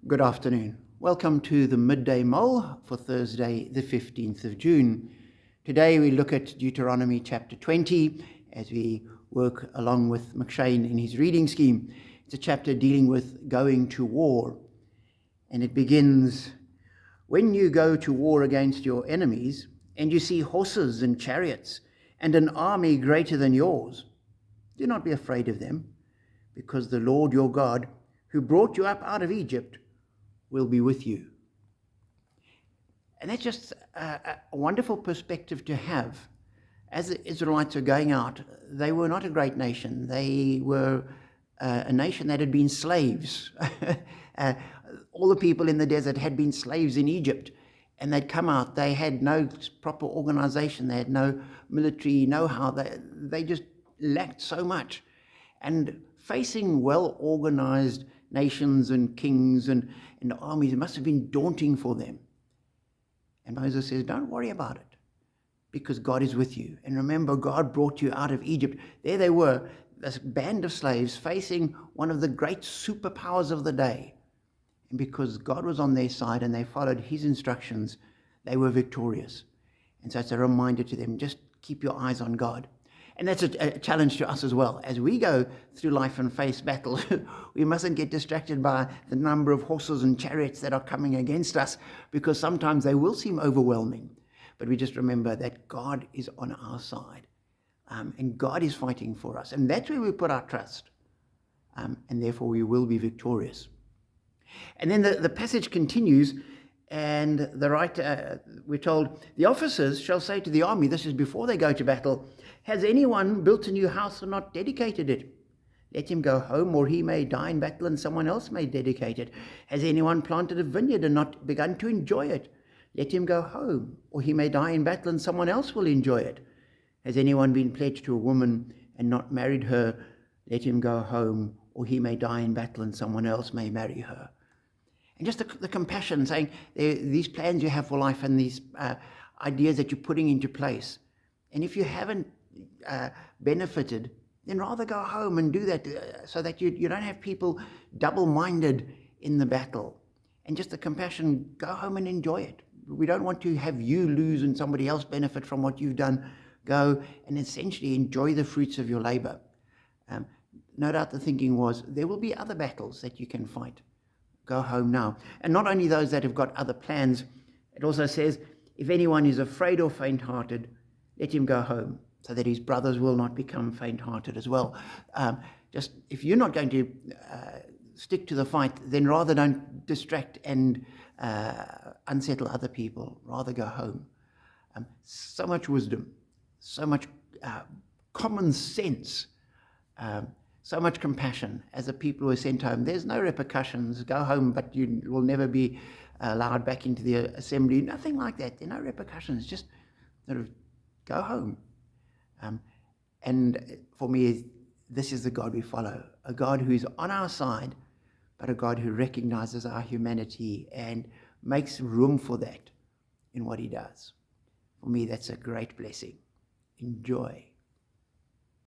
Good afternoon. Welcome to the Midday Mull for Thursday, the 15th of June. Today we look at Deuteronomy chapter 20 as we work along with McShane in his reading scheme. It's a chapter dealing with going to war. And it begins, "When you go to war against your enemies, and you see horses and chariots, and an army greater than yours, do not be afraid of them, because the Lord your God, who brought you up out of Egypt, will be with you." And that's just a wonderful perspective to have. As the Israelites are going out, they were not a great nation. They were a nation that had been slaves. All the people in the desert had been slaves in Egypt, and they'd come out. They had no proper organization. They had no military know-how. They just lacked so much. And facing well-organized nations and kings and armies, it must have been daunting for them. And Moses says, don't worry about it, because God is with you. And remember, God brought you out of Egypt. There they were, this band of slaves facing one of the great superpowers of the day. And because God was on their side and they followed his instructions, they were victorious. And so it's a reminder to them, just keep your eyes on God. And that's a challenge to us as well. As we go through life and face battles, we mustn't get distracted by the number of horses and chariots that are coming against us, because sometimes they will seem overwhelming. But we just remember that God is on our side, and God is fighting for us. And that's where we put our trust, and therefore we will be victorious. And then the passage continues, and the writer, we're told, the officers shall say to the army, this is before they go to battle, has anyone built a new house and not dedicated it? Let him go home, or he may die in battle and someone else may dedicate it. Has anyone planted a vineyard and not begun to enjoy it? Let him go home, or he may die in battle and someone else will enjoy it. Has anyone been pledged to a woman and not married her? Let him go home, or he may die in battle and someone else may marry her. And just the compassion, saying these plans you have for life and these ideas that you're putting into place. And if you haven't benefited, then rather go home and do that so that you don't have people double-minded in the battle. And just the compassion, go home and enjoy it. We don't want to have you lose and somebody else benefit from what you've done. Go and essentially enjoy the fruits of your labor. No doubt the thinking was, there will be other battles that you can fight. Go home now. And not only those that have got other plans, it also says, if anyone is afraid or faint-hearted, let him go home, so that his brothers will not become faint-hearted as well. Just if you're not going to stick to the fight, then rather don't distract and unsettle other people. Rather go home. So much wisdom, so much common sense, so much compassion as the people who are sent home. There's no repercussions. Go home, but you will never be allowed back into the assembly. Nothing like that. There are no repercussions. Just sort of go home. And for me, this is the God we follow. A God who is on our side, but a God who recognizes our humanity and makes room for that in what he does. For me, that's a great blessing. Enjoy.